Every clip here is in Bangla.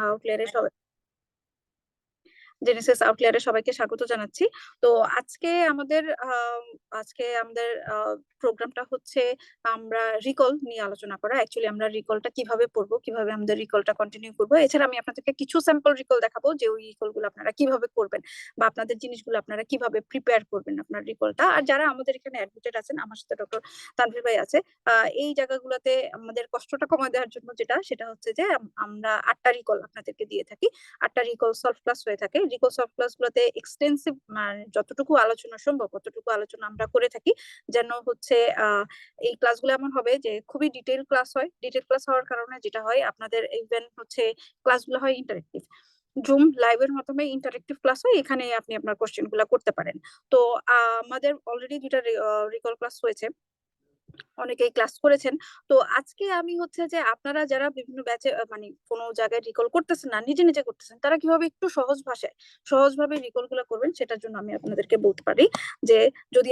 আউটলেয়ারে জেনেসিস আউটলেয়ারে সবাইকে স্বাগত জানাচ্ছি। তো আজকে আমাদের প্রোগ্রামটা হচ্ছে আমরা রিকল নিয়ে আলোচনা করা। অ্যাকচুয়ালি আমরা রিকলটা কিভাবে পড়বো, কিভাবে আমাদের রিকলটা কন্টিনিউ করবো। এছাড়া আমি আপনাদেরকে কিছু স্যাম্পল রিকল দেখাবো যে ওই রিকল গুলো আপনারা কিভাবে করবেন বা আপনাদের জিনিসগুলো আপনারা কিভাবে প্রিপেয়ার করবেন আপনার রিকলটা। আর যারা আমাদের এখানে অ্যাডমিটেড আছেন, আমার সাথে ডক্টর তানভীর ভাই আছে, এই জায়গাগুলোতে আমাদের কষ্টটা কমায় দেওয়ার জন্য সেটা হচ্ছে যে আমরা 8টা রিকল আপনাদেরকে দিয়ে থাকি। 8টা রিকল সলভ ক্লাস হয়ে থাকে। রিকল সলভ ক্লাস গুলোতে এক্সটেন্সিভ যতটুকু আলোচনা সম্ভব ততটুকু আলোচনা আমরা করে থাকি, যেন হচ্ছে এই ক্লাসগুলো এমন হবে যে খুবই ডিটেইল ক্লাস হয়। ডিটেইল ক্লাস হওয়ার কারণে যেটা হয়, আপনাদের ইভেন হচ্ছে ক্লাসগুলো হয় ইন্টারেক্টিভ। জুম লাইভের মাধ্যমে ইন্টারেক্টিভ ক্লাস হয়, এখানে আপনি আপনার কোশ্চেন গুলা করতে পারেন। তো আমাদের অলরেডি 2টা রিকল ক্লাস হয়েছে, অনেকেই ক্লাস করেছেন। তো আজকে আমি হচ্ছে যে আপনারা যারা বিভিন্ন ব্যাচে মানে কোনো জায়গায় রিকল করতেছেন না, নিজে নিজে করতেছেন, তারা কিভাবে একটু সহজভাবে রিকল গুলা করবেন, সেটার জন্য আমি আপনাদেরকে বলতে পারি যে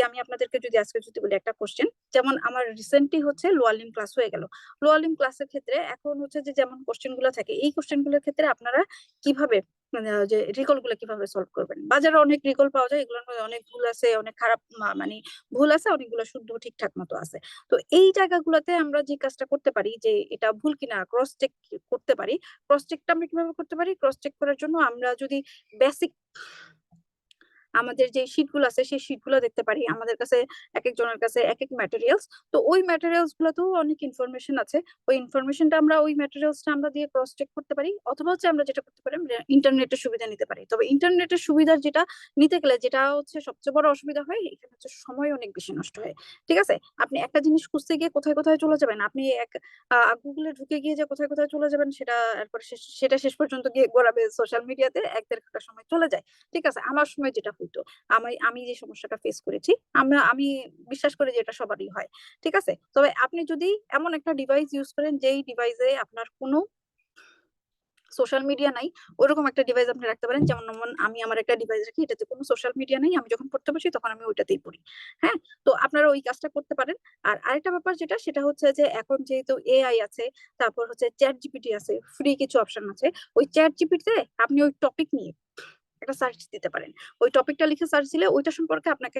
আমি আপনাদেরকে আজকে বলি একটা কোশ্চেন, যেমন আমার রিসেন্টলি হচ্ছে লোয়ার লিম ক্লাস হয়ে গেল। লোয়ার লিম ক্লাসের ক্ষেত্রে এখন হচ্ছে যে যেমন কোশ্চেন গুলো থাকে, এই কোশ্চেন গুলোর ক্ষেত্রে আপনারা কিভাবে যে রিকল গুলো কিভাবে সলভ করবেন। বাজারে অনেক রিকল পাওয়া যায়, এগুলোর মধ্যে অনেক ভুল আছে, অনেক খারাপ মানে ভুল আছে, অনেকগুলো শুদ্ধ ঠিকঠাক মতো আছে। তো এই জায়গাগুলোতে আমরা যে কাজটা করতে পারি যে এটা ভুল কিনা ক্রস চেক করতে পারি। ক্রস চেকটা আমরা কিভাবে করতে পারি? ক্রস চেক করার জন্য আমরা যদি বেসিক আমাদের যে শীটগুলো আছে সেই শীটগুলো দেখতে পারি। আমাদের কাছে এক একজনের কাছে এক এক ম্যাটেরিয়ালস, তো ওই ম্যাটেরিয়ালস গুলোতেও অনেক ইনফরমেশন আছে। ওই ইনফরমেশনটা আমরা ওই ম্যাটেরিয়ালসটা আমরা দিয়ে ক্রস চেক করতে পারি, অথবা হচ্ছে আমরা যেটা করতে পারি আমরা ইন্টারনেটের সুবিধা নিতে পারি। তবে ইন্টারনেটের সুবিধার যেটা নিতে গেলে যেটা হচ্ছে সবচেয়ে বড় অসুবিধা হয়, এখানে হচ্ছে সময় অনেক বেশি নষ্ট হয়। ঠিক আছে, আপনি একটা জিনিস খুঁজতে গিয়ে কোথায় কোথায় চলে যাবেন, আপনি গুগলে ঢুকে গিয়ে যে কোথায় কোথায় চলে যাবেন, সেটা শেষ পর্যন্ত গিয়ে গড়াবে সোশ্যাল মিডিয়াতে, 1-1.5 ঘন্টা সময় চলে যায়। ঠিক আছে, আমার সময় যেটা হইতো, আমি যে সমস্যাটা ফেস করেছি, আমি বিশ্বাস করি যে এটা সবারই হয়। ঠিক আছে, তবে আপনি যদি এমন একটা ডিভাইস ইউজ করেন যেই ডিভাইসে আপনার কোনো সোশ্যাল মিডিয়া নাই, ওরকম একটা ডিভাইস আপনি রাখতে পারেন। যেমন আমি আমার একটা ডিভাইস রাখি, এটাতে কোনো সোশ্যাল মিডিয়া নেই, আমি যখন পড়তে বসি তখন আমি ওইটাতেই পড়ি। হ্যাঁ, তো আপনারা ওই কাজটা করতে পারেন। আর আরেকটা ব্যাপার সেটা হচ্ছে যে এখন যেহেতু এআই আছে, তারপর হচ্ছে চ্যাট জিপিটি আছে, ফ্রি কিছু অপশন আছে। ওই চ্যাট জিপিটিতে আপনি ওই টপিক নিয়ে একটা সার্চ দিতে পারেন। ওই টপিকটা লিখে সার্চ দিলে ওইটা সম্পর্কে আপনাকে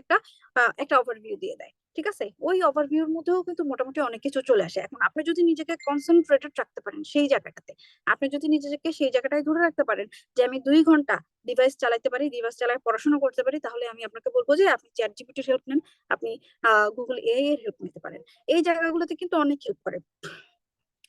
একটা ওভারভিউ দিয়ে দেয়। ঠিক আছে, ওই ওভারভিউর মধ্যেও কিন্তু মোটামুটি অনেক কিছু চলে আসে। এখন আপনি যদি নিজেকে কনসেন্ট্রেটেড রাখতে পারেন সেই জায়গাটাতে, আপনি যদি নিজেকে সেই জায়গাটায় ধরে রাখতে পারেন যে আমি 2 ঘন্টা ডিভাইস চালাতে পারি, ডিভাইস চালায় পড়াশোনা করতে পারি, তাহলে আমি আপনাকে বলবো যে আপনি চ্যাট জিপিটির হেল্প নেন, আপনি গুগল এআই এর হেল্প নিতে পারেন। এই জায়গাগুলোতে কিন্তু অনেক হেল্প করে।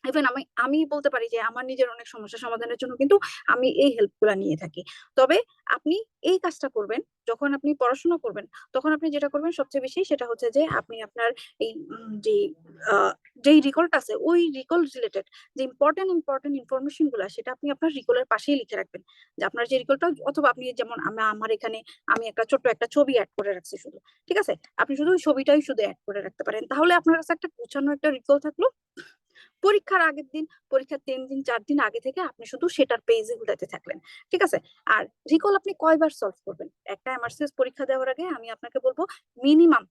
ইভেন আমি বলতে পারি যে আমার নিজের অনেক সমস্যা সমাধানের জন্য কিন্তু আমি এই হেল্প গুলা নিয়ে থাকি। তবে আপনি এই কাজটা করবেন যখন আপনি পড়াশোনা করবেন, তখন আপনি যেটা করবেন সবচেয়ে বেশি সেটা হচ্ছে যে আপনি আপনার এই যে যেই রিকলটা আছে ওই রিকল রিলেটেড যে ইম্পর্টেন্ট ইনফরমেশন গুলা, সেটা আপনি আপনার রিকলের পাশেই লিখে রাখবেন। যে আপনার যে রিকলটা, অথবা আপনি যেমন আমার এখানে আমি একটা ছোট্ট একটা ছবি অ্যাড করে রাখছি শুধু। ঠিক আছে, আপনি শুধু ওই ছবিটাই শুধু অ্যাড করে রাখতে পারেন, তাহলে আপনার কাছে একটা গোছানো একটা রিকল থাকলো। পরীক্ষার আগের দিন, পরীক্ষার 3 দিন 4 দিন আগে থেকে আপনি শুধু সেটার পেজে গুলাতে থাকলেন। ঠিক আছে, আর রিকল আপনি কয়বার সলভ করবেন? একটা এমআরসিএস পরীক্ষা দেওয়ার আগে আমি আপনাকে বলবো মিনিমাম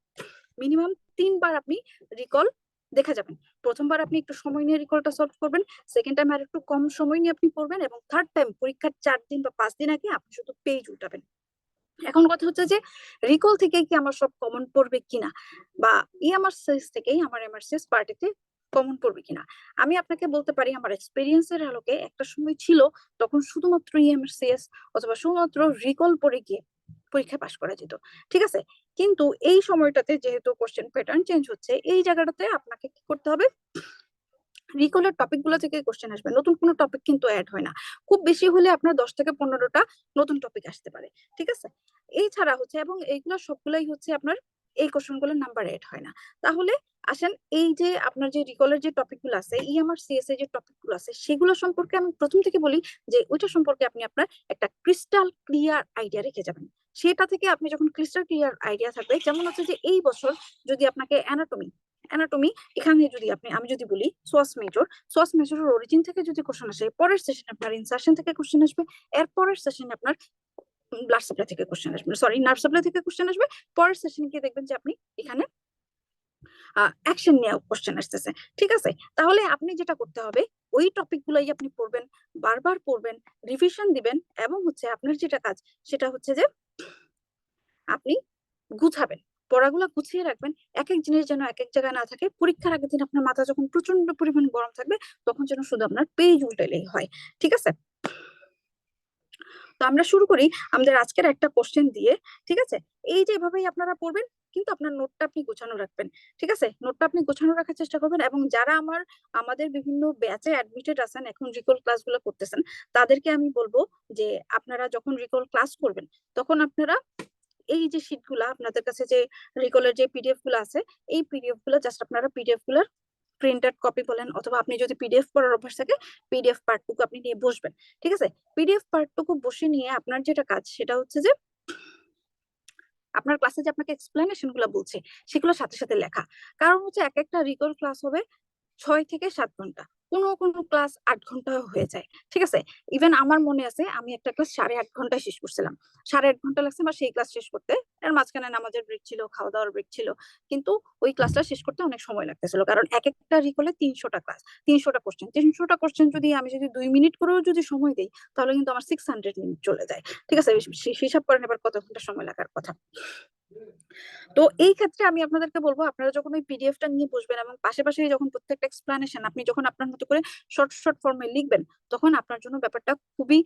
মিনিমাম 3 বার আপনি রিকল দেখে যাবেন। প্রথমবার আপনি একটু সময় নিয়ে রিকলটা সলভ করবেন, সেকেন্ড টাইম আর একটু কম সময় নিয়ে আপনি পড়বেন, এবং থার্ড টাইম পরীক্ষার 4 দিন বা 5 দিন আগে আপনি শুধু পেজ উল্টাবেন। এখন কথা হচ্ছে যে রিকল থেকে কি আমার সব কমন পড়বে কিনা, বা ইএমআরসিএস থেকেই আমার এমআরসিএস পার্টিতে কমন পড়বে কিনা। আমি আপনাকে বলতে পারি আমার এক্সপেরিয়েন্সের আলোকে একটা সময় ছিল তখন শুধুমাত্র ইএমআরসিএস অথবা শুধুমাত্র রিকল পড়ে গিয়ে পরীক্ষা পাশ করা যেত। ঠিক আছে, কিন্তু এই সময়টাতে যেহেতু কোশ্চেন প্যাটার্ন চেঞ্জ হচ্ছে, এই জায়গাটাতে আপনাকে কি করতে হবে, রিকলের টপিক গুলো থেকে কোশ্চেন আসবে, নতুন কোনো টপিক কিন্তু অ্যাড হয় না। খুব বেশি হলে আপনার 10 থেকে 15টা নতুন টপিক আসতে পারে। ঠিক আছে, এই ছাড়া হচ্ছে, এবং এইগুলো সবগুলাই হচ্ছে আপনার এই কোশ্চেন গুলোর নাম্বার অ্যাড হয় না। তাহলে আসেন, এই যে আপনার যে রিকলের যে টপিক গুলো আছে, ইএমআরসিএস এর যে টপিক গুলো আছে, সেগুলো সম্পর্কে আমি প্রথম থেকে বলি যে ওইটা সম্পর্কে আপনি আপনার একটা ক্রিস্টাল ক্লিয়ার আইডিয়া রেখে যাবেন। সেটা থেকে আপনি যখন ক্রিস্টাল ক্লিয়ার আইডিয়া থাকবে, যেমন হচ্ছে যে এই বছর যদি আপনাকে অ্যানাটমি এখানে যদি আমি যদি বলি সোয়াস মেজরের অরিজিন থেকে যদি কোশ্চেন আসে, পরের সেশনে আপনার ইনসার্শন থেকে কোশ্চেন আসবে, এর পরের সেশনে আপনার ব্লাড সাপ্লাই থেকে কোশ্চেন আসবে, সরি নার্ভ সাপ্লাই থেকে কোশ্চেন আসবে। পরের সেশনে গিয়ে দেখবেন যে আপনি এখানে অ্যাকশন নিয়ে কোশ্চেন আসতেছে। ঠিক আছে, তাহলে আপনি যেটা করতে হবে, ওই টপিক গুলাই আপনি পড়বেন, বারবার পড়বেন, রিভিশন দিবেন, এবং হচ্ছে আপনার যেটা কাজ সেটা হচ্ছে যে আপনি গুছাবেন, পড়াগুলো গুছিয়ে রাখবেন। এক এক জিনিস যেন এক এক জায়গায় না থাকে। পরীক্ষার আগের দিন আপনার মাথা যখন প্রচন্ড পরিমাণ গরম থাকবে, তখন যেন শুধু আপনার পেজ উল্টাইলেই হয়। ঠিক আছে, তো আমরা শুরু করি আমাদের আজকের একটা কোশ্চেন দিয়ে। ঠিক আছে, এই যে এভাবেই আপনারা পড়বেন, কিন্তু আপনার নোটটা আপনি গোছানো রাখবেন। ঠিক আছে, নোটটা আপনি গোছানো রাখার চেষ্টা করবেন। এবং যারা আমাদের বিভিন্ন ব্যাচে অ্যাডমিটেড আছেন, এখন রিকল ক্লাসগুলো করতেছেন, তাদেরকে আমি বলবো যে আপনারা যখন রিকল ক্লাস করবেন, তখন আপনারা এই যে শীটগুলা আপনাদের কাছে যে রিকলের যে পিডিএফ গুলো আছে, এই পিডিএফ গুলো জাস্ট আপনারা পিডিএফ গুলার প্রিন্টেড কপি বলেন, অথবা আপনি যদি পিডিএফ পড়ার অভ্যাস থাকে, পিডিএফ পার্টটুকু আপনি নিয়ে বসবেন। ঠিক আছে, পিডিএফ পার্টটুকু বসে নিয়ে আপনার যেটা কাজ সেটা হচ্ছে যে আপনার ক্লাসে যে আপনাকে এক্সপ্লেনেশন গুলো বলছে সেগুলো সাথে সাথে লেখা। কারণ হচ্ছে এক একটা রিকল ক্লাস হবে 6 থেকে 7 ঘন্টা, কোনো কোনো ক্লাস 8 ঘন্টাও হয়ে যায়। ঠিক আছে, ইভেন আমার মনে আছে আমি একটা ক্লাস 8.5 ঘন্টায় শেষ করছিলাম। 8.5 ঘন্টা লাগছে আমার সেই ক্লাস শেষ করতে। এর মাঝখানে নামাজের ব্রেক ছিল, খাওয়া দাওয়ার ব্রেক ছিল, কিন্তু ওই ক্লাসটা শেষ করতে অনেক সময় লাগতেছিল। কারণ এক একটা রিকলে 300টা ক্লাস, 300টা কোশ্চেন, 300টা কোশ্চেন যদি আমি 2 মিনিট করেও যদি সময় দিই, তাহলে কিন্তু আমার 600 মিনিট চলে যায়। ঠিক আছে, হিসাব করেন এবার কত ঘন্টা সময় লাগার কথা। তো এই ক্ষেত্রে আমি আপনাদেরকে বলবো, আপনারা যখন ওই পিডিএফটা নিয়ে বসবেন এবং পাশাপাশি যখন প্রত্যেকটা এক্সপ্লানেশন আপনি যখন আপনার মতো করে শর্ট শর্ট ফর্মে লিখবেন, তখন আপনার জন্য ব্যাপারটা খুবই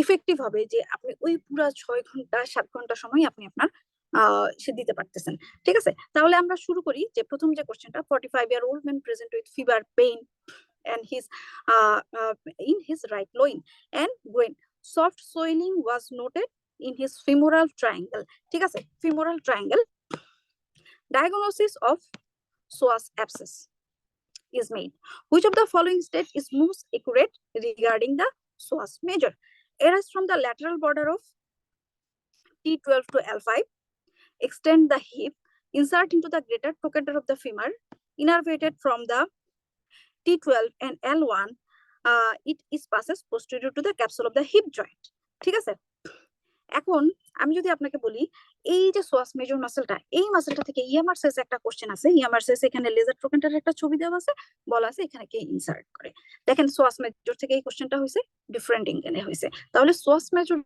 ইফেক্টিভ হবে, যে আপনি ওই পুরো 6 ঘন্টা 7 ঘন্টা সময় আপনি আপনার সে দিতে পারতেছেন। ঠিক আছে, তাহলে আমরা শুরু করি। যে প্রথম যে কোশ্চেনটা, 45-year-old man present with fever, pain and his in his right loin and groin, soft swelling was noted in his femoral triangle. ঠিক আছে, femoral triangle. Diagnosis of psoas abscess is made. Which of the following state is most accurate regarding the psoas major? Arise from the lateral border of T12 to L5, extend the hip, insert into the greater trochanter of the femur, innervated from the T12 and L1, it is passes posterior to the capsule of the hip joint. ঠিক আছে, এখন আমি যদি আপনাকে বলি, এই যে সোয়াস মেজর মাসেলটা, এই মাসেলটা থেকে ইএমআরসিএস একটা কোশ্চেন আছে। ইএমআরসিএস এখানে লেজার ট্রোকেন্টারের একটা ছবি দেওয়া আছে, বলা আছে এখানে কে ইনসার্ট করে। দেখেন সোয়াস মেজর থেকে এই কোশ্চেনটা হয়েছে, ডিফারেন্ট এঙ্গেলে হয়েছে। তাহলে সোয়াস মেজর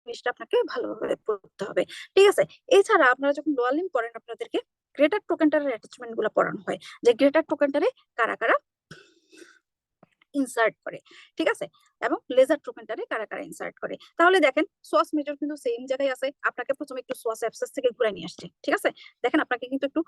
জিনিসটা আপনাকে ভালোভাবে পড়তে হবে। ঠিক আছে, এছাড়া আপনারা যখন লোয়ার লিম্ব পড়েন, আপনাদেরকে গ্রেটার ট্রোকেন্টারের অ্যাটাচমেন্ট গুলো পড়ানো হয়, যে গ্রেটার ট্রোকেন্টারে কারা কারা ইনসার্ট করে। ঠিক আছে, এবং লেজার ট্রোকেন্টারে কারা কারা ইনসার্ট করে। তাহলে দেখেন সোয়াস মেজর কিন্তু সেম জায়গায় আছে। আপনাকে প্রথমে একটু সোয়াস অ্যাবসেস থেকে ঘুরে নিয়ে আসছে। ঠিক আছে, দেখেন আপনাকে কিন্তু একটু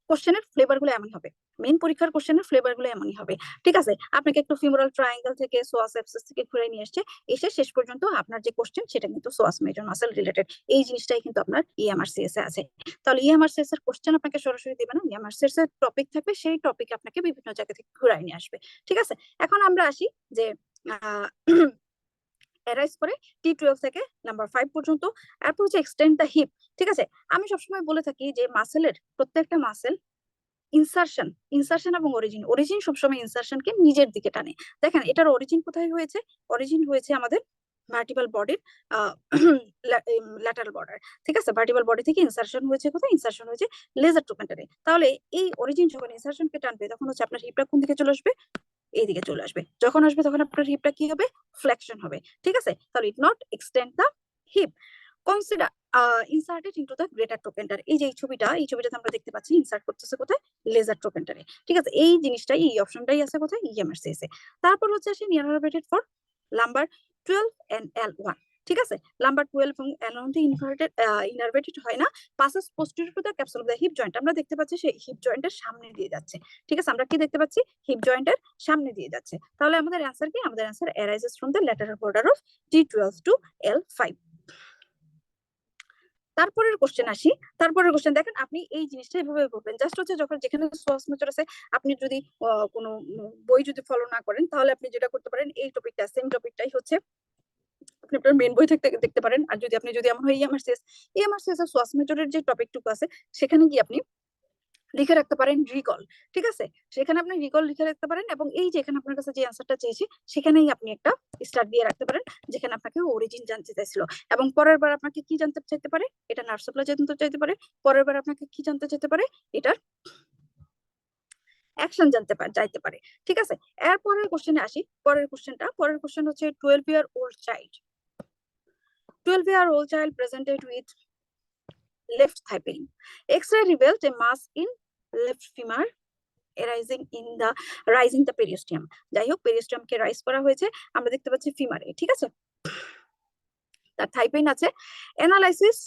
কোশ্চেনের ফ্লেভার গুলো এমন হবে, মেইন পরীক্ষার কোশ্চেনের ফ্লেভার গুলো এমনই হবে। ঠিক আছে, আপনাকে একটু ফিমোরাল ট্রায়াঙ্গেল থেকে সোয়াস অ্যাবসেস থেকে ঘুরে নিয়ে আসছে, এসে শেষ পর্যন্ত আপনার যে কোশ্চেন সেটা কিন্তু সোয়াস মেজর মাসেল রিলেটেড। এই জিনিসটাই কিন্তু আপনার ইএমআরসিএস এ আছে। তাহলে ইএমআরসিএস এর কোশ্চেন আপনাকে সরাসরি দিবে না, ইএমআরসিএস এর টপিক থাকবে, সেই টপিক আপনাকে বিভিন্ন জায়গা থেকে ঘুরাই নিয়ে আসবে। ঠিক আছে, এখন আমরা আসি যে অ্যারাইজ করে T12 থেকে নাম্বার 5 পর্যন্ত। এরপর হচ্ছে এক্সটেন্ড দ্য হিপ। ঠিক আছে, আমি সবসময় বলে থাকি যে মাসেলের প্রত্যেকটা মাসেল ইনসারশন, ইনসারশন এবং অরিজিন, অরিজিন সবসময় ইনসারশনকে নিজের দিকে টানে। দেখেন এটার অরিজিন কোথায় হয়েছে? অরিজিন হয়েছে আমাদের ভার্টিক্যাল বডির ল্যাটারাল বর্ডার। ঠিক আছে, ভার্টিক্যাল বডি থেকে ইনসারশন হয়েছে কোথায়? ইনসারশন হয়েছে লেজার ট্রোকেন্টারে। তাহলে এই অরিজিন যখন ইনসারশনকে টানবে, তখন হচ্ছে আপনার হিপটা কোন দিকে চলে আসবে? এইদিকে চলে আসবে। যখন আসবে তখন আপনার হিপটা কি হবে? ফ্লেকশন হবে। ঠিক আছে, তাহলে it not extend the hip. Consider inserted into the greater trochanter. এই যে এই ছবিটাতে আমরা দেখতে পাচ্ছি ইনসার্ট করতেছে কোথায়? লেজার ট্রোকেন্টারে। ঠিক আছে, এই জিনিসটাই, এই অপশনটাই আছে কোথায়? ইএমআরসিএস এ। তারপর হচ্ছে আসে ইনারভেটেড ফর লাম্বার 12 এন্ড L1। ঠিক আছে, লাম্বার 12 এবং L1 তে ইনারভেটেড হয় না, passes posterior to the capsule of the hip joint. আমরা দেখতে পাচ্ছি সেই হিপ জয়েন্টের সামনে দিয়ে যাচ্ছে। ঠিক আছে, আমরা কি দেখতে পাচ্ছি? হিপ জয়েন্টের সামনে দিয়ে যাচ্ছে। তাহলে আমাদের অ্যান্সার কি? আমাদের answer arises from the lateral border of T12 to L5। তারপরের কোশ্চেন আসি। তারপরের কোশ্চেন দেখেন, আপনি এই জিনিসটা এভাবে করবেন, জাস্ট হচ্ছে যখন যেখানে সোয়াস মেজর আছে, আপনি যদি কোনো বই যদি ফলো না করেন, তাহলে আপনি যেটা করতে পারেন, এই টপিকটা সেম টপিকটাই হচ্ছে আপনি আপনার মেন বই থেকে দেখতে পারেন। আর যদি এমন হয় ইএমআরসিএস এর সোয়াস মেজরের যে টপিকটুকু আছে, সেখানে গিয়ে আপনি লিখে রাখতে পারেন রিকল। ঠিক আছে, সেখানে আপনি রিকল লিখে রাখতে পারেন, এবং এই যে এখানে আপনার কাছে যে অ্যান্সারটা চেয়েছি, সেখানেই আপনি একটা স্টার দিয়ে রাখতে পারেন, যেখানে আপনাকে অরিজিন জানতে চাইছিল। এবং পরের বার আপনাকে কি জানতে চাইতে পারে? এটা নার্সোপ্লা জানতে চাইতে পারে। পরের বার আপনাকে কি জানতে চাইতে পারে? এটার অ্যাকশন যাইতে পারে। ঠিক আছে, এর পরের কোশ্চেনে আসি। পরের কোশ্চেন হচ্ছে 12-year-old child. 12-year-old child presented with left thigh pain. X-ray revealed a mass in left femur rising the periosteum. যাই হোক, পেরিস্টিয়ামকে রাইজ করা হয়েছে আমরা দেখতে পাচ্ছি ফিমারে। ঠিক আছে, তার থাই পেইন আছে। Analysis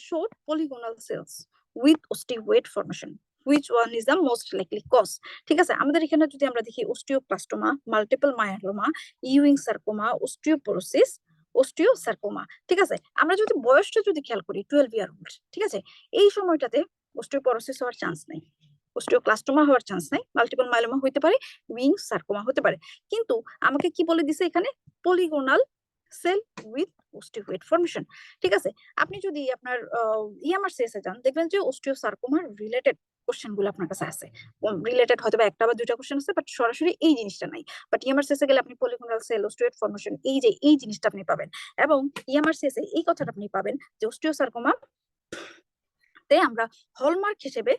showed polygonal cells with osteoid formation. Which one is the most likely cause? ঠিক আছে, আমাদের এখানে যদি আমরা দেখি osteoclastoma, multiple myeloma, Ewing sarcoma, osteoporosis, osteosarcoma। ঠিক আছে, আমরা যদি বয়সটা যদি খেয়াল করি 12-year-old, ঠিক আছে, এই সময়টাতে osteoporosis হওয়ার চান্স নেই, osteoclastoma হওয়ার চান্স নাই, মাল্টিপল মাইলোমা হতে পারে, উইং সার্কোমা হতে পারে। কিন্তু আমাকে কি বলে দিছে এখানে? Polygonal cell with osteoid formation. ঠিক আছে, আপনি যদি আপনার ইএমআরসিএস এ যান দেখবেন যে ওস্টিওসার্কোমার রিলেটেড কোশ্চেন গুলো আপনার কাছে আছে, রিলেটেড হয়তো একটা বা দুইটা কোশ্চেন আছে, বাট সরাসরি এই জিনিসটা নাই। বাট ইএমআরসিএস এ গেলে আপনি পলিগোনাল সেল ওস্টিওয়েড ফর্মেশন এই জিনিসটা আপনি পাবেন, এবং ইএমআরসিএস এ এই কথাটা আপনি পাবেন যে ওস্টিওসার্কোমা তে আমরা হলমার্ক হিসেবে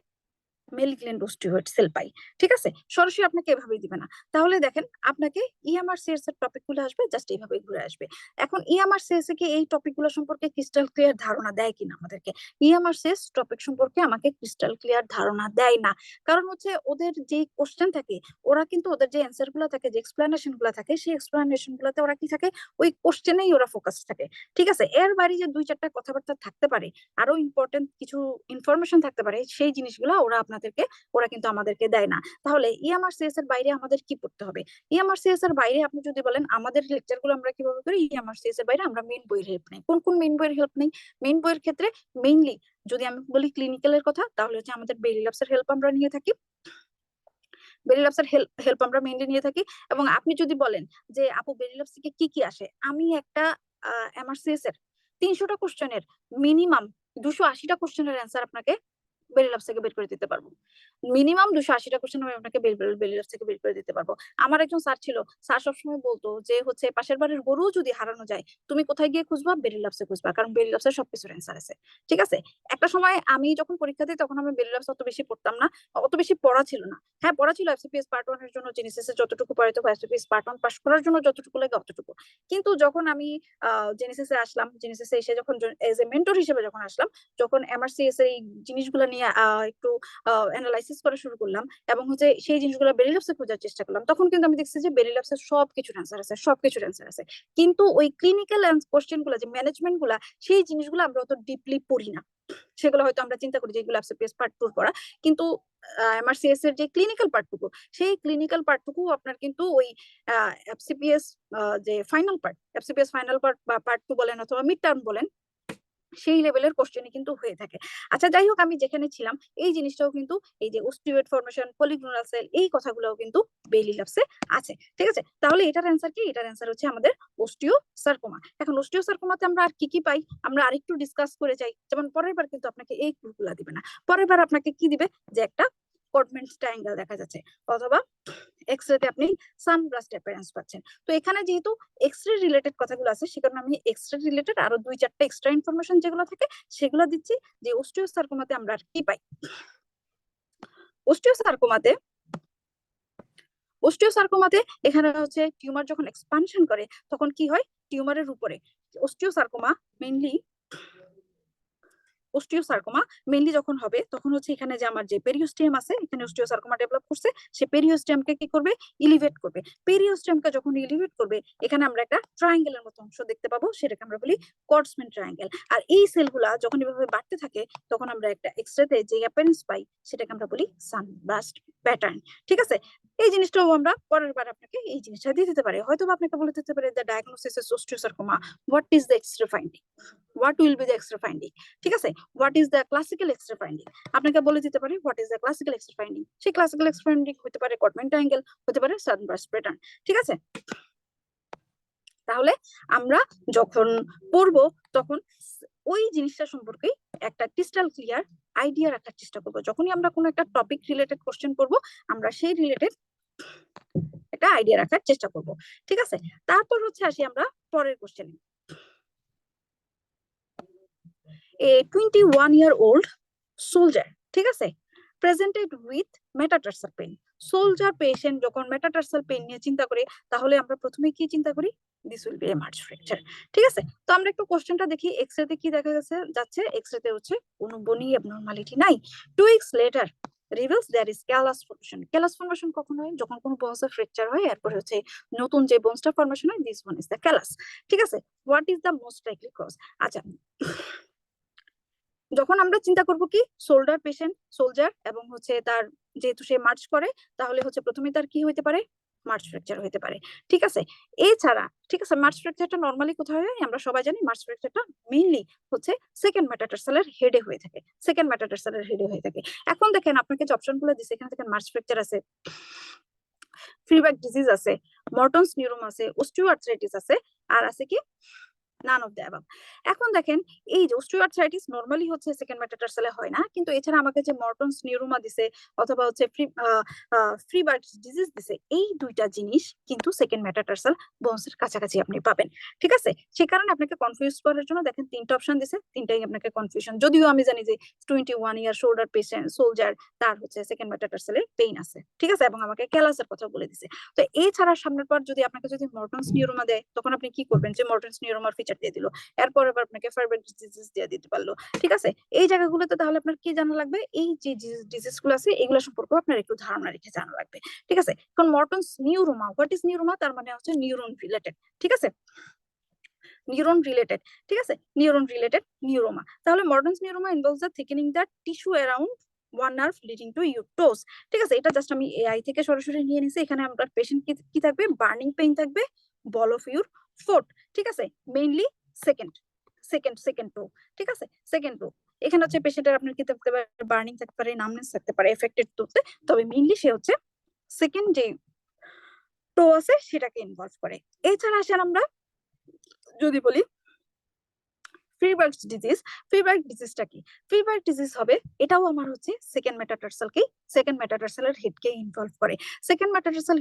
মেলিগন্যান্ট ওস্টিওয়েড সেল পাই। ঠিক আছে, সরাসরি আপনাকে এভাবেই দিবে না। তাহলে দেখেন, আপনাকে ইএমআরসিএস এর টপিক গুলো আসবে জাস্ট এইভাবে ঘুরে আসবে। এখন ইএমআরসিএস এ কি এই টপিক গুলো সম্পর্কে ক্রিস্টাল ক্লিয়ার ধারণা দেয় কিনা আমাদেরকে? ইএমআরসিএস টপিক সম্পর্কে আমাকে ক্রিস্টাল ক্লিয়ার ধারণা দেয় না। কারণ হচ্ছে ওদের যে কোশ্চেন থাকে, ওরা কিন্তু ওদের যে অ্যান্সার গুলো থাকে, যে এক্সপ্লেনেশন গুলো থাকে, সেই এক্সপ্লেনেশন গুলোতে ওরা কি থাকে, ওই কোশ্চেনেই ওরা ফোকাস থাকে। ঠিক আছে, এর বাইরে যে দুই চারটা কথাবার্তা থাকতে পারে, আরো ইম্পর্টেন্ট কিছু ইনফরমেশন থাকতে পারে, সেই জিনিসগুলো ওরা কিন্তু আমাদেরকে দেয় না। তাহলে ইএমআরসিএস এর বাইরে আমাদের কি পড়তে হবে? ইএমআরসিএস এর বাইরে আপনি যদি বলেন আমাদের লেকচার গুলো আমরা কিভাবে করি, ইএমআরসিএস এর বাইরে আমরা মেইন বইয়ের হেল্প নেই। কোন কোন মেইন বইয়ের হেল্প নেই? মেইন বইয়ের ক্ষেত্রে মেইনলি যদি আমি বলি ক্লিনিক্যালের কথা, তাহলে হচ্ছে আমাদের বেরি ল্যাবস এর হেল্প আমরা নিয়ে থাকি। বেরি ল্যাবস এর হেল্প আমরা মেইনলি নিয়ে থাকি। এবং আপনি যদি বলেন যে আপু বেরি ল্যাবস থেকে কি কি আসে, আমি একটা এমআরসিএস এর 300টা কোশ্চেনের মিনিমাম 280টা কোশ্চেনের অ্যান্সার আপনাকে বেরি ল্যাবস থেকে বের করে দিতে পারবো। মিনিমাম 280টা কোশ্চেন আমি আপনাকে বেরি ল্যাবস থেকে বের করে দিতে পারবো। আমার একজন স্যার ছিল, স্যার সবসময় বলতো যে হচ্ছে পাশের বাড়ির গরু যদি হারানো যায়, তুমি কোথায় গিয়ে খুঁজবা? বেরি ল্যাবসে খুঁজবা, কারণ বেরি ল্যাবসে সবকিছুর অ্যান্সার আছে। ঠিক আছে, একটা সময় আমি যখন পরীক্ষা দিই তখন আমি বেরি ল্যাবস অত বেশি পড়তাম না, অত বেশি পড়া ছিল না। হ্যাঁ, পড়া ছিল এফসিপিএস পার্ট 1 এর জন্য জেনেসিস এর যতটুকু পড়াইতো, এফসিপিএস পার্ট 1 পাস করার জন্য যতটুকু লাগে অতটুকু। কিন্তু যখন আমি জেনেসিসে আসলাম, জেনেসিসে এসে যখন এজ এ মেন্টর হিসেবে যখন আসলাম, যখন এমআরসিএস এর এই জিনিসগুলো নিয়ে একটু অ্যানালাইসিস করা শুরু করলাম এবং হচ্ছে সেই জিনিসগুলো বেরি ল্যাবসে খোঁজার চেষ্টা করলাম, তখন কিন্তু আমি দেখছি যে বেরি ল্যাবসে সবকিছুর অ্যান্সার আছে। কিন্তু ওই ক্লিনিক্যাল কোশ্চেন গুলা, যে ম্যানেজমেন্ট গুলা, সেই জিনিসগুলো আমরা অত ডিপলি পড়ি না। সেগুলো হয়তো আমরা চিন্তা করি যে এগুলো এফসিপিএস পার্ট 2 পড়া, কিন্তু এমআরসিএস এর যে ক্লিনিক্যাল পার্টটুকু, সেই ক্লিনিক্যাল পার্টটুকু আপনার কিন্তু ওই এফসিপিএস যে এফসিপিএস ফাইনাল পার্ট বা পার্ট 2 বলেন অথবা মিড টার্ম বলেন, সেই লেভেলের কোশ্চেনই কিন্তু হয়ে থাকে। আচ্ছা, যাই হোক, আমি যেখানে ছিলাম এই জিনিসটাও কিন্তু, এই যে ওস্টিওয়েড ফর্মেশন, পলিগোনাল সেল, এই কথাগুলোও কিন্তু বেইলি ল্যাবসে আছে। ঠিক আছে, তাহলে এটার অ্যান্সার কি? এটার অ্যান্সার হচ্ছে আমাদের ওস্টিওসার্কোমা। এখন ওস্টিওসার্কোমাতে আমরা আর কি কি পাই আমরা আরেকটু ডিসকাস করে যাই। যেমন পরের বার কিন্তু আপনাকে এই ক্লুগুলা দিবে না, পরের বার আপনাকে কি দিবে, যে একটা কডমেন্টস ট্রায়াঙ্গেল দেখা যাচ্ছে, অথবা এক্সরেতে আপনি সানব্রাস্ট অ্যাপিয়ারেন্স পাচ্ছেন। তো এখানে যেহেতু এক্সরে রিলেটেড কথাগুলো আছে, সেখানে আমি এক্সরে রিলেটেড আরো দুই চারটা এক্সট্রা ইনফরমেশন যেগুলো থাকে সেগুলো দিচ্ছি, যে ওস্টিওসার্কোমাতে আমরা আর কি পাই। ওস্টিওসার্কোমাতে ওস্টিওসার্কোমাতে এখানে হচ্ছে টিউমার যখন এক্সপানশন করে তখন কি হয়, টিউমারের উপরে ওস্টিওসার্কোমা মেইনলি মেইনলি যখন হবে তখন হচ্ছে এখানে যে আমার যে পেরিওস্টিয়াম আছে, এখানে ওস্টিওসার্কোমা ডেভেলপ করছে, সে পেরিওস্টিয়ামকে কি করবে, ইলিভেট করবে। পেরিওস্টিয়ামকে যখন ইলিভেট করবে, এখানে আমরা একটা ট্রায়াঙ্গেলের মতো অংশ দেখতে পাবো, সেটাকে আমরা বলি কর্ডসম্যান ট্রায়াঙ্গেল। আর এই সেলগুলা যখন এভাবে বাড়তে থাকে, তখন আমরা একটা এক্সরেতে যে অ্যাপিয়ারেন্স পাই, সেটাকে আমরা বলি সানবার্স্ট প্যাটার্ন। ঠিক আছে, এই জিনিসটাও আমরা পরের বার আপনাকে এই জিনিসটা দিয়ে দিতে পারে, হয়তো আপনাকে বলে দিতে পারে the diagnosis is osteosarcoma, what is the X-ray finding, what will be the X-ray finding. ঠিক আছে, what is the classical X-ray finding, আপনাকে বলে দিতে পারে what is the classical X-ray finding. সেই ক্লাসিক্যাল এক্সরে ফাইন্ডিং হতে পারে কডমেন ট্রায়াঙ্গেল, হতে পারে সানবার্স্ট প্যাটার্ন। ঠিক আছে, তাহলে আমরা যখন পড়বো তখন ওই জিনিসটা সম্পর্কে একটা ক্রিস্টাল ক্লিয়ার আইডিয়া রাখার চেষ্টা করবো। যখনই আমরা কোনো একটা টপিক রিলেটেড কোশ্চেন করবো, আমরা সেই রিলেটেড একটা আইডিয়া রাখার চেষ্টা করব। ঠিক আছে, তারপর হচ্ছে আসি আমরা পরের কোশ্চেনে। A 21-year-old soldier, ঠিক আছে, presented with metatarsal pain. Soldier patient যখন মেটাটার্সাল পেইন নিয়ে চিন্তা করে, তাহলে আমরা প্রথমে কি চিন্তা করি? This will B A March fracture. ঠিক আছে, তো আমরা একটু কোশ্চেনটা দেখি। এক্সরেতে কি দেখা যাচ্ছে? এক্সরেতে হচ্ছে কোনো বনি অ্যাবনরমালিটি নাই। 2 weeks later reveals there is callus formation. Callus formation কখন হয়? যখন কোনো বোনস এর ফ্র্যাকচার হয়, এরপর হচ্ছে নতুন যে বোনসটা ফর্মেশন হয়, this one is the callus. ঠিক আছে, what is the most likely cause? আচ্ছা, যখন আমরা চিন্তা করব কি সোল্ডার পেশেন্ট, সোলজার এবং হচ্ছে তার যেহেতু সে মার্চ করে, তাহলে হচ্ছে প্রথমে তার কি হইতে পারে? মার্চ ফ্র্যাকচার হইতে পারে। ঠিক আছে, এছাড়া ঠিক আছে, মার্চ ফ্র্যাকচারটা নরমালি কোথায় হয়? আমরা সবাই জানি মার্চ ফ্র্যাকচারটা মেইনলি হচ্ছে সেকেন্ড মেটাটার্সালের হেডে হয়ে থাকে, সেকেন্ড মেটাটার্সালের হেডে হয়ে থাকে। এখন দেখেন আপনাকে যে অপশনগুলো দিছে, এখানে দেখেন মার্চ ফ্র্যাকচার আছে, ফ্রিব্যাক ডিজিজ আছে, মর্টনস নিউরোম আছে, অস্টিওআর্থ্রাইটিস আছে, আর আছে কি নান অফ দ্য অ্যাবাভ। এখন দেখেন এই যে অস্টিওআর্থ্রাইটিস নরমালি হচ্ছে সেকেন্ড মেটাটার্সালে হয় না, কিন্তু এছাড়া আমাকে যে মর্টনস নিউরোমা দিছে অথবা হচ্ছে ফ্রিবার্ট ডিজিজ দিছে, এই দুইটা জিনিস কিন্তু সেকেন্ড মেটাটার্সাল বোনসের কাছাকাছি আপনি পাবেন। ঠিক আছে, সে কারণে আপনাকে কনফিউজ করার জন্য দেখেন তিনটা অপশন দিছে, তিনটাই আপনাকে কনফিউশন। যদিও আমি জানি যে 21 ইয়ার শোল্ডার পেশেন্ট সোলজার, তার হচ্ছে সেকেন্ড মেটাটার্সালে পেইন আছে। ঠিক আছে, এবং আমাকে ক্যালাসের কথা বলে দিছে। তো এছাড়া সামনের পর যদি আপনাকে যদি মর্টনস নিউরোমা দেয়, তখন আপনি কি করবেন? যে মর্টনস নিউরোমার ফিচার দিয়ে দিল, এরপর আবার আপনাকে ফ্রিব্যাক ডিজিজ দিয়ে দিতে পারলো। ঠিক আছে, এই জায়গাগুলোতে তাহলে আপনার কি জানা লাগবে? এই যে ডিজিজ গুলো আছে, এগুলো সম্পর্কে আপনার একটু ধারণা রেখে জানা লাগবে। ঠিক আছে, এখন মর্টনস নিউরোমা, হোয়াট ইজ নিউরোমা? তার মানে হচ্ছে নিউরন রিলেটেড। ঠিক আছে, নিউরন রিলেটেড। ঠিক আছে, নিউরন রিলেটেড নিউরোমা। তাহলে Morton's neuroma involves the thickening the tissue around one nerve leading to your toes. ঠিক আছে, এটা জাস্ট আমি এআই থেকে সরাসরি নিয়ে নিছি। এখানে আপনার পেশেন্ট কি থাকবে? বার্নিং পেইন থাকবে, বল অফ ইউর ফুট। ঠিক আছে, মেইনলি সেকেন্ড সেকেন্ড টো। ঠিক আছে, সেকেন্ড টো। এখানে হচ্ছে পেশেন্টের আপনার কি থাকতে পারে? বার্নিং থাকতে পারে, নামনেস থাকতে পারে এফেক্টেড টোতে, তবে মেইনলি সে হচ্ছে সেকেন্ড যে টো আছে সেটাকে ইনভলভ করে। এছাড়া আসেন আমরা যদি বলি ফ্রিবার্ক ডিজিজ। ফ্রিবার্ক ডিজিজটা কি? ফ্রিবার্ক ডিজিজ হবে, এটাও আমার হচ্ছে সেকেন্ড মেটাটার্সালকে, সেকেন্ড মেটাটার্সালের হেডকে ইনভলভ করে। সেকেন্ড মেটাটার্সাল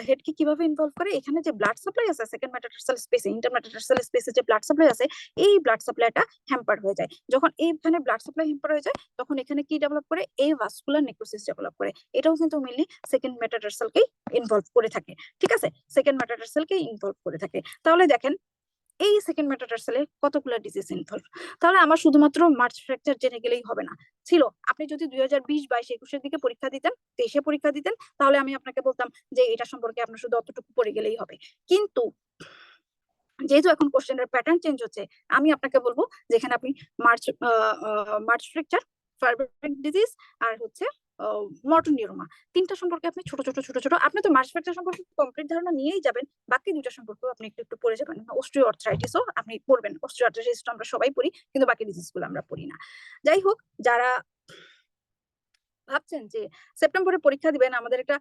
হেডকে কিভাবে ইনভলভ করে? এখানে যে ব্লাড সাপ্লাই আছে সেকেন্ড মেটাটার্সাল স্পেসে, ইন্টারমেটাটার্সাল স্পেসে যে ব্লাড সাপ্লাই আছে, এই ব্লাড সাপ্লাইটা হ্যাম্পার হয়ে যায়। যখন এইখানে ব্লাড সাপ্লাই হ্যাম্পার হয়ে যায়, তখন এখানে কি ডেভেলপ করে? এই ভাস্কুলার নেক্রোসিস ডেভেলপ করে। এটাও কিন্তু মেইনলি সেকেন্ড মেটাটার্সালকেই ইনভলভ করে থাকে। ঠিক আছে, সেকেন্ড মেটাটার্সালকে ইনভলভ করে থাকে। তাহলে দেখেন এই সেকেন্ড মেটাটার্সালে কতগুলো ডিজিজ ইনভলভ। তাহলে আমার শুধুমাত্র মার্চ ফ্র্যাকচার জেনে গেলেই হবে না। ছিল আপনি যদি 2020, 22, 21-এর দিকে পরীক্ষা দিতেন, 23-এ পরীক্ষা দিতেন, তাহলে আমি আপনাকে বলতাম যে এটা সম্পর্কে আপনার শুধু অতটুকু পড়ে গেলেই হবে। কিন্তু যেহেতু এখন কোশ্চেনের প্যাটার্ন চেঞ্জ হচ্ছে, আমি আপনাকে বলবো যেখানে আপনি মার্চ মার্চ ফ্র্যাকচার, ফ্রিব্যাক ডিজিজ আর হচ্ছে মর্টন নিউরোমা, তিনটা সম্পর্কে আপনি ছোট ছোট আপনি তো মার্চ ফ্র্যাকচার সম্পর্কে কমপ্লিট ধারণা নিয়েই যাবেন, বাকি দুইটা সম্পর্কে আপনি একটু একটু পড়ে যাবেন। অস্টিও আর্থ্রাইটিসও আপনি পড়বেন, অস্টিও আর্থ্রাইটিস আমরা সবাই পড়ি, কিন্তু বাকি ডিজিজ গুলো আমরা পড়ি না। যাই হোক, যারা ভাবছেন যে সেপ্টেম্বরে পরীক্ষা দিবেন, আমাদের একটা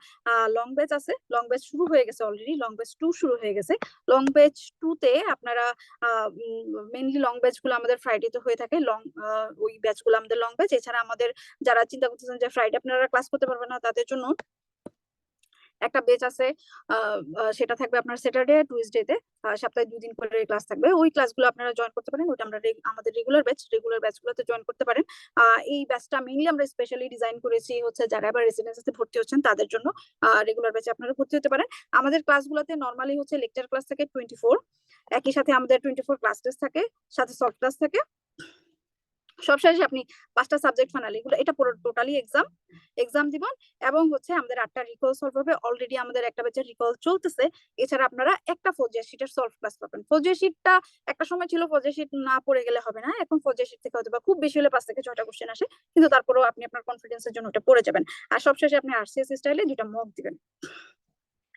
লং ব্যাচ আছে, লং ব্যাচ শুরু হয়ে গেছে অলরেডি, লং ব্যাচ 2 শুরু হয়ে গেছে। লং ব্যাচ 2 তে আপনারা মেইনলি লং ব্যাচ গুলো আমাদের ফ্রাইডে তে হয়ে থাকে, লং ওই ব্যাচ গুলো আমাদের লং ব্যাচ। এছাড়া আমাদের যারা চিন্তা করতেছেন যে ফ্রাইডে আপনারা ক্লাস করতে পারবেন না, তাদের জন্য একটা বেচ আছে, সেটা থাকবে আপনার স্যাটারডে টুইসডেতে, সপ্তাহে 2 দিন করে ক্লাস থাকবে। ওই ক্লাসগুলো আপনারা জয়েন করতে পারেন, ওটা আমরা আমাদের রেগুলার ব্যাচগুলোতে জয়েন করতে পারেন। এই ব্যাচটা মেইনলি আমরা স্পেশালি ডিজাইন করেছি হচ্ছে যারা আবার রেসিডেন্সিতে ভর্তি হচ্ছেন তাদের জন্য। রেগুলার ব্যাচে আপনারা ভর্তি হতে পারেন। আমাদের ক্লাসগুলোতে নরমালি হচ্ছে লেকচার ক্লাস থাকে 24, একই সাথে আমাদের 24 ক্লাস টেস্ট থাকে, সাথে সফট ক্লাস থাকে। সব শেষে আপনি 5টা সাবজেক্ট ফাইনাল, এগুলো এটা পুরো টোটালি এক্সাম দিবেন। এবং হচ্ছে আমাদের 8টা রিকল সলভ হবে, অলরেডি আমাদের একটা ব্যাচের রিকল চলতেছে। এছাড়া আপনারা একটা ফোজিয়া শিটের সলভ ক্লাস পাবেন। ফোজিয়া শিটটা একটা সময় ছিল ফোজিয়া শিট না পড়ে গেলে হবে না, এখন ফোজিয়া শিট থেকে হয়তো বা খুব বেশি হলে 5 থেকে 6টা কোশ্চেন আসে, কিন্তু তারপরেও আপনি আপনার কনফিডেন্সের জন্য ওটা পড়ে যাবেন। আর সবশেষে আপনি আরসিএস স্টাইলে 2টা মক দিবেন।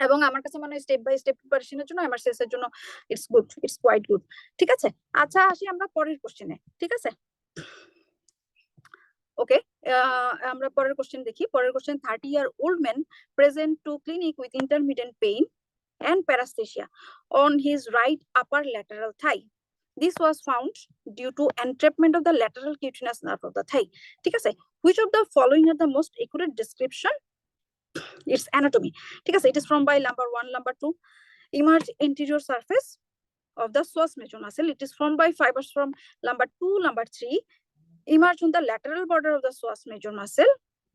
এবং আমার কাছে মনে হয় স্টেপ বাই স্টেপ প্রিপারেশনের জন্য এমআরসিএস এর জন্য it's good, it's quite good. ঠিক আছে, আচ্ছা আসি আমরা পরের কোশ্চেনে। ঠিক আছে, ওকে, আমরা পরের কোশ্চেন দেখি। পরের question, 30-year-old man present to clinic with intermittent pain and paresthesia on his right upper lateral thigh. This was found due to entrapment of the lateral cutaneous nerve of the thigh. ঠিক আছে, which of the following are the most accurate description its anatomy? ঠিক আছে, it is from by lumbar 1, lumbar 2, emerge anterior surface of the psoas major muscle. It is formed by fibers from lumbar 2, lumbar 3, emerge on the lateral border of the psoas major muscle.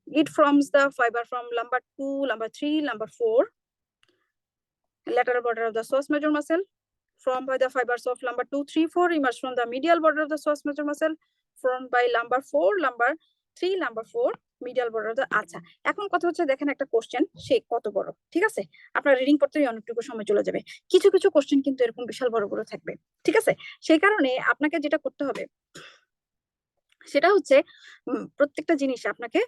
It forms the fiber from lumbar 2, lumbar 3, lumbar 4, lateral border of the psoas major muscle. Formed by the fibers of lumbar 2, 3, 4 emerge from the medial border of the psoas major muscle. Formed by lumbar 4, lumbar 3, lumbar 4, medial border of the. আচ্ছা, এখন কথা হচ্ছে দেখেন একটা কোশ্চেন সে কত বড়, ঠিক আছে? আপনার রিডিং করতেই অনেকটুকু সময় চলে যাবে। কিছু কিছু কোশ্চেন কিন্তু এরকম বিশাল বড় বড় থাকবে, ঠিক আছে? সেই কারণে আপনাকে যেটা করতে হবে সেটা হচ্ছে প্রত্যেকটা জিনিস আপনাকে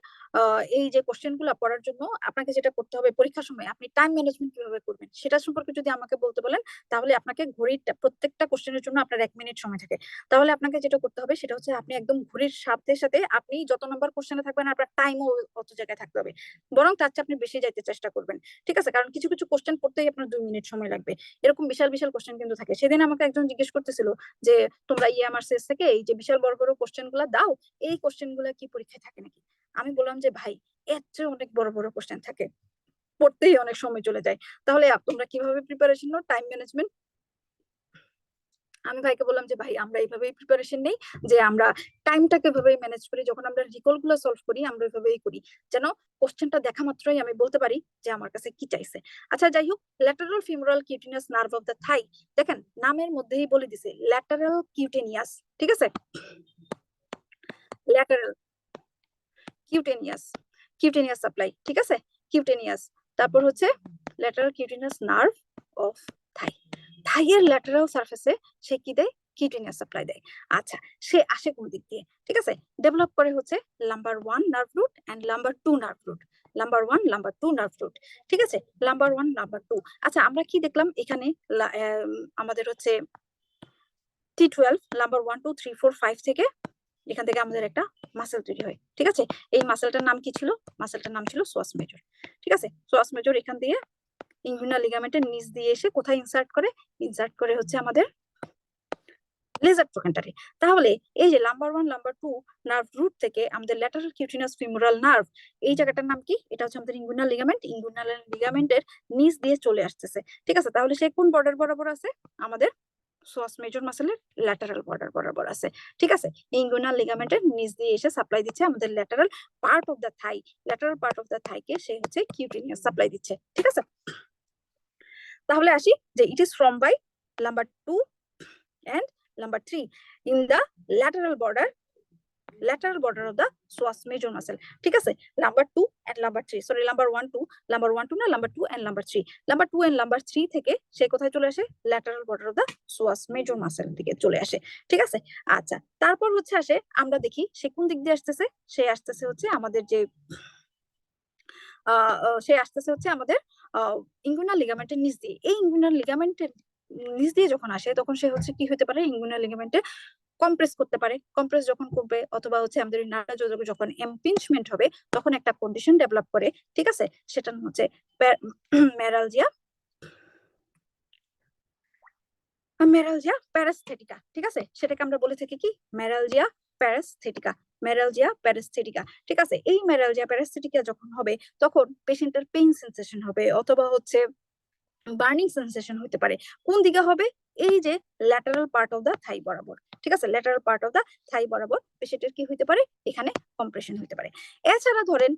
এই যে কোশ্চেন গুলা পড়ার জন্য আপনাকে যেটা করতে হবে পরীক্ষার সময় আপনি টাইম ম্যানেজমেন্ট কিভাবে করবেন সেটা সম্পর্কে যদি আমাকে বলতে বলেন, তাহলে আপনাকে ঘড়ির প্রত্যেকটা কোশ্চেনের জন্য আপনার 1 মিনিট সময় থাকে। তাহলে আপনাকে যেটা করতে হবে সেটা হচ্ছে আপনি একদম ঘড়ির সাথে সাথে আপনি যত নম্বর কোশ্চেনে থাকবেন আপনার টাইমও অত জায়গায় থাকতে হবে, বরং তার চেয়ে আপনি বেশি যাইতে চেষ্টা করবেন, ঠিক আছে? কারণ কিছু কিছু কোশ্চেন পড়তেই আপনার 2 মিনিট সময় লাগবে, এরকম বিশাল বিশাল কোশ্চেন কিন্তু থাকে। সেদিন আমাকে একজন জিজ্ঞেস করতেছিল যে তোমরা ইএমআরসিএস থেকে এই যে বিশাল বড় বড় কোশ্চেন গুলা দাও, এই কোশ্চেন গুলা কি পরীক্ষায় থাকে নাকি? আমি বললাম যে ভাই এর চেয়ে অনেক বড় বড় কোশ্চেন থাকে, পড়তেই অনেক সময় চলে যায়। তাহলে তোমরা কিভাবে প্রিপারেশন নাও, টাইম ম্যানেজমেন্ট? আমি ভাইকে বললাম যে ভাই আমরা এইভাবেই প্রিপারেশন নেই, যে আমরা টাইমটাকে এভাবেই ম্যানেজ করি, যখন আমরা রিকল গুলো সলভ করি আমরা এভাবেই করি যেন কোশ্চেনটা দেখা মাত্রই আমি বলতে পারি যে আমার কাছে কি চাইছে। আচ্ছা যাই হোক, lateral femoral cutaneous nerve of the thigh, দেখেন নামের মধ্যেই বলে দিছে ল্যাটারাল কিউটেনিয়াস, ঠিক আছে? ল্যাটারাল কিউটেনিয়াস, কিউটেনিয়াস সাপ্লাই, ঠিক আছে? কিউটেনিয়াস, তারপর হচ্ছে lateral cutaneous nerve of thigh, থাইয়ের ল্যাটারাল সারফেসে সে কি দেয়? কিউটেনিয়াস সাপ্লাই দেয়। আচ্ছা, সে আসে কোন দিক দিয়ে? ঠিক আছে, ডেভেলপ করে হচ্ছে lumbar 1 nerve root and lumbar 2 nerve root, lumbar 1 lumbar 2 nerve root, ঠিক আছে? Lumbar 1 lumbar 2। আচ্ছা, আমরা কি দেখলাম এখানে? আমাদের হচ্ছে T12 লাম্বার 1 2 3 4 5 থেকে এখান থেকে আমাদের একটা মাসেল তৈরি হয়, ঠিক আছে? এই মাসেলটার নাম কি ছিল? মাসেলটার নাম ছিল সোয়াস মেজর, ঠিক আছে? সোয়াস মেজর এখান দিয়ে ইনগুইনাল লিগামেন্টের নিচ দিয়ে এসে কোথায় ইনসার্ট করে? ইনসার্ট করে হচ্ছে আমাদের লেজার ট্রোকেন্টারে। তাহলে এই যে লাম্বার 1 লাম্বার 2 নার্ভ রুট থেকে আমাদের ল্যাটারাল কিউটিনাস ফিমোরাল নার্ভ, এই জায়গাটার নাম কি? এটা হচ্ছে আমাদের ইনগুইনাল লিগামেন্ট, ইনগুইনাল লিগামেন্টের নিচ দিয়ে চলে আসতেছে, ঠিক আছে? তাহলে সে কোন বর্ডার বরাবর আছে? আমাদের সোয়াস মেজর মাসেলের ল্যাটারাল বর্ডার বরাবর আছে, ঠিক আছে? ইনগুইনাল লিগামেন্টের নিচ দিয়ে এসে সাপ্লাই দিচ্ছে আমাদের lateral part of the Thai, lateral part of the থাইকে সে হচ্ছে কিউটিনিয়াস সাপ্লাই দিচ্ছে, ঠিক আছে? তাহলে আসি যে it is from by lumbar 2 and number 3 in the lateral border of the psoas major muscle, ঠিক আছে? Number 2 and number 3, sorry number 1 2, number 1 2 না, number 2 and number 3, number 2 and number 3 থেকে সে কোথায় চলে আসে? Lateral border of the psoas major muscle দিকে চলে আসে, ঠিক আছে? আচ্ছা, তারপর হচ্ছে আসে আমরা দেখি সে কোন দিক দিয়ে আসতেছে। সে আসতেছে হচ্ছে আমাদের যে সে আসতেছে হচ্ছে আমাদের ইনগুইনাল লিগামেন্টের নিচ দিয়ে। এই ইনগুইনাল লিগামেন্টের নিচ দিয়ে যখন আসে তখন সে হচ্ছে কি হতে পারে? ইনগুইনাল লিগামেন্টে কম্প্রেস করতে পারে। কম্প্রেস যখন করবে অথবা হচ্ছে আমাদের নার্ভ যখন এমপিঞ্চমেন্ট হবে তখন একটা কন্ডিশন ডেভেলপ করে, ঠিক আছে? সেটা হচ্ছে ম্যারালজিয়া, ম্যারালজিয়া প্যারাস্থেটিকা, ঠিক আছে? সেটাকে আমরা বলে থাকি কি? ম্যারালজিয়া প্যারাস্থেটিকা, ম্যারালজিয়া প্যারাস্থেটিকা, ঠিক আছে? এই ম্যারালজিয়া প্যারাস্থেটিকা যখন হবে তখন পেশেন্টের পেইন সেন্সেশন হবে অথবা হচ্ছে বার্নিং সেন্সেশন হতে পারে। কোন দিকে হবে? এই যে ল্যাটারাল পার্ট অফ দা থাই বরাবর, ঠিক আছে? ল্যাটারাল পার্ট অফ দা থাই বরাবর পেশেন্টের কি হতে পারে? এখানে কম্প্রেশন হতে পারে। এছাড়া ধরেন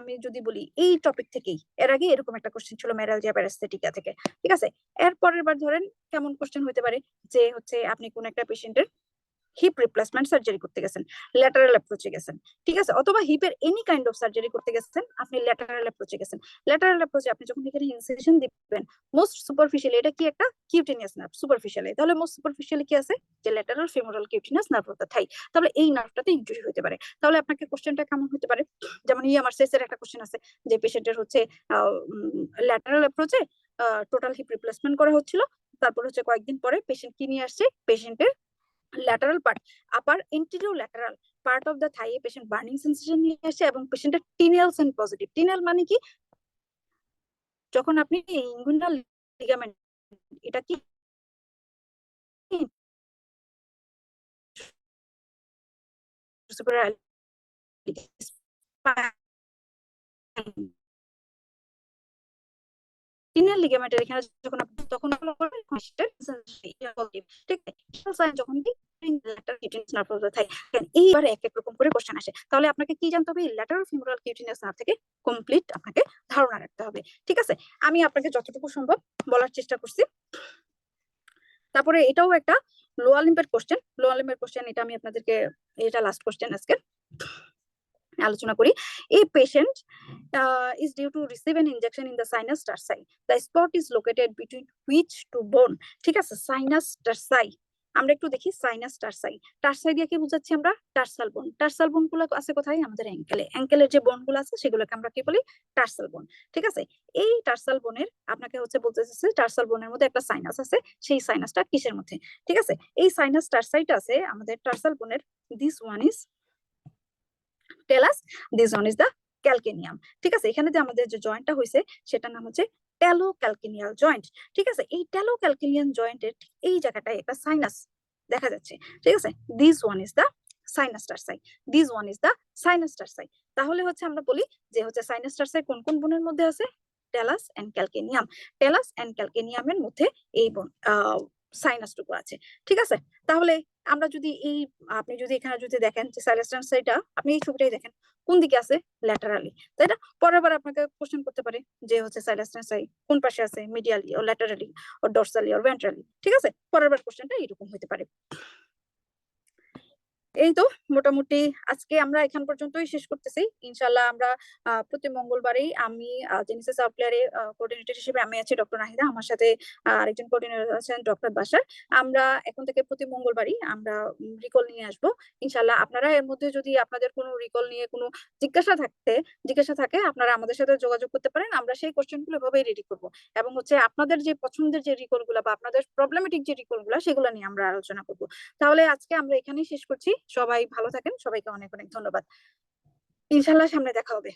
আমি বলি এই টপিক থেকেই, এর আগে এরকম একটা কোশ্চেন ছিল ম্যারালজিয়া প্যারাস্থেটিকা থেকে, ঠিক আছে? এর পরের বার ধরেন কেমন কোশ্চেন হতে পারে? যে হচ্ছে আপনি কোন একটা পেশেন্টের হিপ রিপ্লেসমেন্ট সার্জারি করতে গেছেন, ল্যাটারাল অ্যাপ্রোচে গেছেন, ঠিক আছে? অথবা হিপের এনি কাইন্ড অফ সার্জারি করতে গেছেন, আপনি ল্যাটারাল অ্যাপ্রোচে গেছেন। ল্যাটারাল অ্যাপ্রোচে আপনি যখন এখানে ইনসিশন দিবেন মোস্ট সুপারফিশিয়ালি, এটা কি একটা কিউটেনিয়াস নার্ভ সুপারফিশিয়ালি, তাহলে মোস্ট সুপারফিশিয়ালি কি আছে? যে lateral femoral cutaneous nerve of the thigh. তাহলে এই নার্ভটাতে ইনজুরি হতে পারে। তাহলে আপনাকে কোশ্চেনটা কেমন হতে পারে? যেমন আমার সেসের একটা কোশ্চেন আছে যে পেশেন্টের হচ্ছে ল্যাটারাল অ্যাপ্রোচে টোটাল হিপ রিপ্লেসমেন্ট করা হচ্ছিল, তারপর হচ্ছে কয়েকদিন পরে পেশেন্ট কি নিয়ে আসছে? পেশেন্টের lateral part, upper anterior lateral part of the Thai patient burning sensation নিয়ে আসে এবং পেশেন্টের টিনিয়াল সেন্ট পজিটিভ। টিনিয়াল মানে কি? যখন আপনি ইনগুইনাল লিগামেন্ট, এটা কি টিনিয়াল লিগামেন্টের এখানে যখন আপনি তখন ঠিক আছে, যখন lateral cutaneous nerve of the thigh। এইবার এক এক রকম করে কোশ্চেন আসে, তাহলে আপনাকে কি জানতে হবে? ল্যাটারাল ফিমোরাল কিউটিনিয়াস নার্ভ থেকে কমপ্লিট আপনাকে ধারণা রাখতে হবে। ঠিক আছে, আমি আপনাকে যতটুকু সম্ভব বলার চেষ্টা করছি। তারপরে এটাও একটা লোয়ার লিম্বের কোশ্চেন, এটা আমি আপনাদেরকে, এটা লাস্ট কোশ্চেন আজকে আলোচনা করি। এই patient is due to receive an injection in the sinus tarsi. The spot is located between which two bone? ঠিক আছে, sinus tarsi আমরা একটু দেখি। সাইনাস টার্সাই দিয়ে কি বুঝাচ্ছি আমরা? টার্সাল বোন গুলো আছে কোথায়? আমাদের অ্যাঙ্কেলের যে বোন গুলো আছে সেগুলোকে আমরা কি বলি? টার্সাল বোন। ঠিক আছে, এই টার্সাল বোনের আপনাকে হচ্ছে বলতে চাচ্ছি টার্সাল বোনের মধ্যে একটা সাইনাস আছে, সেই সাইনাসটা কিসের মধ্যে? ঠিক আছে, এই সাইনাস টার্সাইটা আছে আমাদের টার্সাল বোনের। This one is talus, this one is the calcaneum. ঠিক আছে, এখানে যে আমাদের যে জয়েন্টটা হয়েছে সেটার নাম হচ্ছে টেলো ক্যালকেনিয়াল জয়েন্ট। ঠিক আছে, এই টেলো ক্যালকেনিয়াল জয়েন্টের এই জায়গাটায় একটা সাইনাস দেখা যাচ্ছে। ঠিক আছে, this one is the sinus tarsi, this one is the sinus tarsi. তাহলে হচ্ছে আমরা বলি যে হচ্ছে সাইনাস টার্সাই কোন কোন বোনের মধ্যে আছে? Talus and calcaneum. Talus and ক্যালকেনিয়ামের মধ্যে এই বোন সাইনাসটুকু আছে। ঠিক আছে, তাহলে আমরা যদি এই, আপনি যদি এখানে যদি দেখেন যে সাইনাস টার্সাইটা, আপনি এই ছবিটাই দেখেন কোন দিকে আছে? ল্যাটারালি, তাই না? পরের বার আপনাকে কোশ্চেন করতে পারে যে হচ্ছে সাইনাস টার্সাই কোন পাশে আছে? মিডিয়ালি ও ল্যাটারালি ও ডরসালি ও ভেন্ট্রালি। ঠিক আছে, পরের বার কোশ্চেনটা এরকম হতে পারে। এই তো মোটামুটি আজকে আমরা এখান পর্যন্তই শেষ করতেছি। ইনশাল্লাহ আমরা প্রতি মঙ্গলবারেই, আমি জেনেসিস আউটলায়ারে কোঅর্ডিনেটর হিসেবে আমি আছি ডক্টর নাহিদা, আমার সাথে আরেকজন কোঅর্ডিনেটর আছেন ডক্টর বাশার। আমরা এখন থেকে প্রতি মঙ্গলবারই আমরা রিকল নিয়ে আসবো ইনশাল্লাহ। আপনারা এর মধ্যে যদি আপনাদের কোনো রিকল নিয়ে কোনো জিজ্ঞাসা থাকে আপনারা আমাদের সাথে যোগাযোগ করতে পারেন, আমরা সেই কোশ্চেন গুলো এভাবেই রেডি করবো। এবং হচ্ছে আপনাদের যে পছন্দের যে রিকল গুলা বা আপনাদের প্রবলেমেটিক যে রিকল গুলা সেগুলো নিয়ে আমরা আলোচনা করবো। তাহলে আজকে আমরা এখানেই শেষ করছি। সবাই ভালো থাকেন, সবাইকে অনেক অনেক ধন্যবাদ। ইনশাল্লাহ সামনে দেখা হবে।